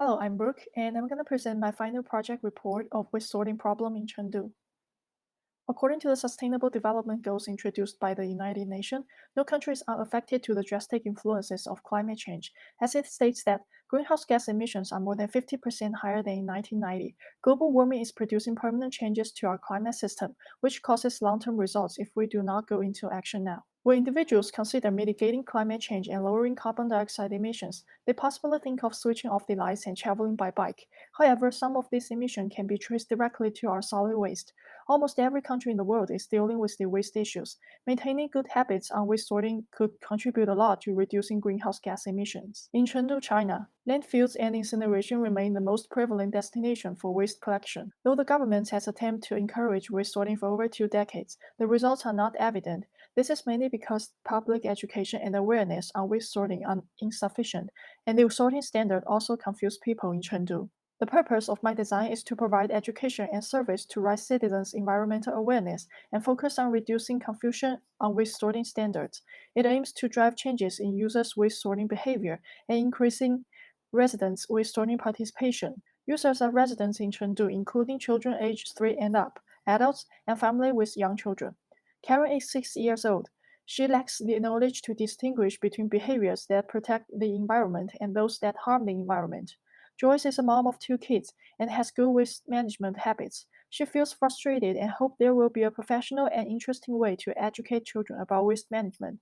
Hello, I'm Brooke, and I'm going to present my final project report of waste sorting problem in Chengdu. According to the Sustainable Development Goals introduced by the United Nations, no countries are affected to the drastic influences of climate change, as it states that greenhouse gas emissions are more than 50% higher than in 1990. Global warming is producing permanent changes to our climate system, which causes long-term results if we do not go into action now. When individuals consider mitigating climate change and lowering carbon dioxide emissions, they possibly think of switching off the lights and traveling by bike. However, some of these emissions can be traced directly to our solid waste. Almost every country in the world is dealing with the waste issues. Maintaining good habits on waste sorting could contribute a lot to reducing greenhouse gas emissions. In Chengdu, China, landfills and incineration remain the most prevalent destination for waste collection. Though the government has attempted to encourage waste sorting for over 2 decades, the results are not evident. This is mainly because public education and awareness on waste sorting are insufficient, and the sorting standard also confuse people in Chengdu. The purpose of my design is to provide education and service to raise citizens' environmental awareness and focus on reducing confusion on waste sorting standards. It aims to drive changes in users' waste sorting behavior and increasing residents' waste sorting participation. Users are residents in Chengdu, including children aged 3 and up, adults, and families with young children. Karen is 6 years old. She lacks the knowledge to distinguish between behaviors that protect the environment and those that harm the environment. Joyce is a mom of 2 kids and has good waste management habits. She feels frustrated and hopes there will be a professional and interesting way to educate children about waste management.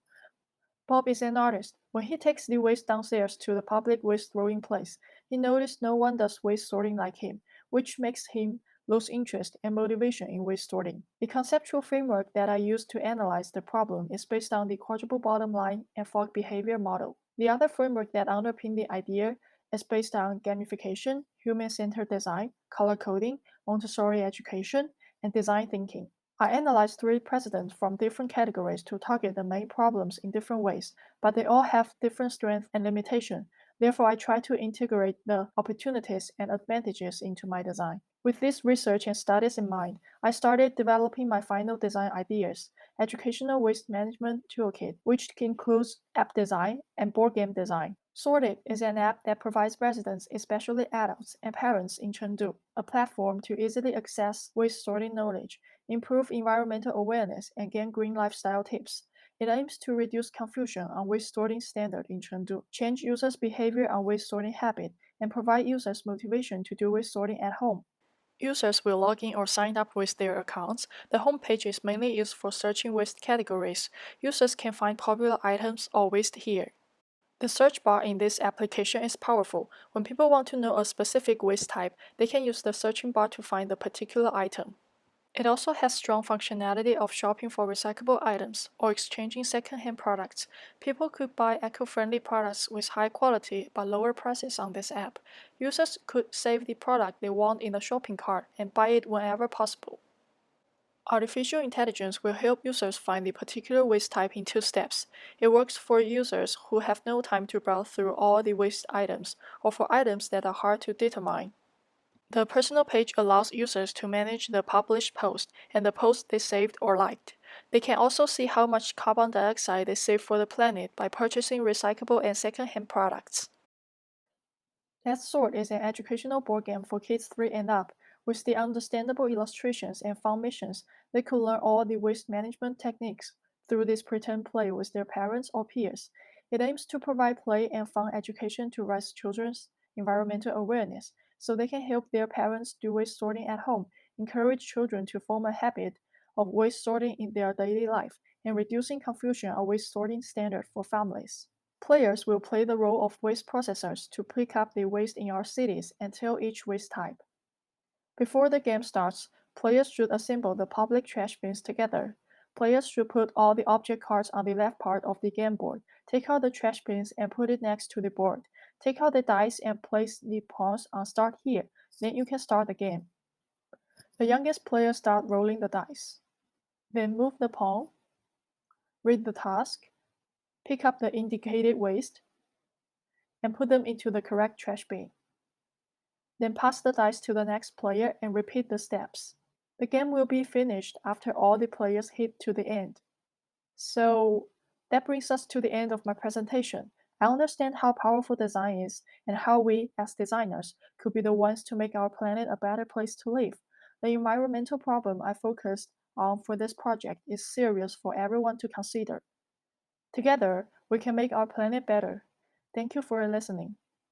Bob is an artist. When he takes the waste downstairs to the public waste throwing place, he noticed no one does waste sorting like him, which makes him lose interest and motivation in waste sorting. The conceptual framework that I use to analyze the problem is based on the quadruple bottom line and fog behavior model. The other framework that underpins the idea is based on gamification, human-centered design, color coding, Montessori education, and design thinking. I analyzed 3 precedents from different categories to target the main problems in different ways, but they all have different strengths and limitations. Therefore, I try to integrate the opportunities and advantages into my design. With this research and studies in mind, I started developing my final design ideas, Educational Waste Management Toolkit, which includes app design and board game design. Sorted is an app that provides residents, especially adults and parents in Chengdu, a platform to easily access waste sorting knowledge, improve environmental awareness, and gain green lifestyle tips. It aims to reduce confusion on waste sorting standard in Chengdu, change users' behavior on waste sorting habit, and provide users motivation to do waste sorting at home. Users will log in or sign up with their accounts. The homepage is mainly used for searching waste categories. Users can find popular items or waste here. The search bar in this application is powerful. When people want to know a specific waste type, they can use the searching bar to find the particular item. It also has strong functionality of shopping for recyclable items or exchanging second-hand products. People could buy eco-friendly products with high quality but lower prices on this app. Users could save the product they want in the shopping cart and buy it whenever possible. Artificial intelligence will help users find the particular waste type in 2 steps. It works for users who have no time to browse through all the waste items or for items that are hard to determine. The personal page allows users to manage the published post and the posts they saved or liked. They can also see how much carbon dioxide they save for the planet by purchasing recyclable and second-hand products. Let's Sort is an educational board game for kids 3 and up. With the understandable illustrations and fun missions, they could learn all the waste management techniques through this pretend play with their parents or peers. It aims to provide play and fun education to raise children's environmental awareness so they can help their parents do waste sorting at home, encourage children to form a habit of waste sorting in their daily life, and reducing confusion on waste sorting standard for families. Players will play the role of waste processors to pick up the waste in our cities and tell each waste type. Before the game starts, players should assemble the public trash bins together. Players should put all the object cards on the left part of the game board, take out the trash bins and put it next to the board. Take out the dice and place the pawns on Start Here, then you can start the game. The youngest player start rolling the dice. Then move the pawn, read the task, pick up the indicated waste, and put them into the correct trash bin. Then pass the dice to the next player and repeat the steps. The game will be finished after all the players hit to the end. So that brings us to the end of my presentation. I understand how powerful design is and how we, as designers, could be the ones to make our planet a better place to live. The environmental problem I focused on for this project is serious for everyone to consider. Together, we can make our planet better. Thank you for listening.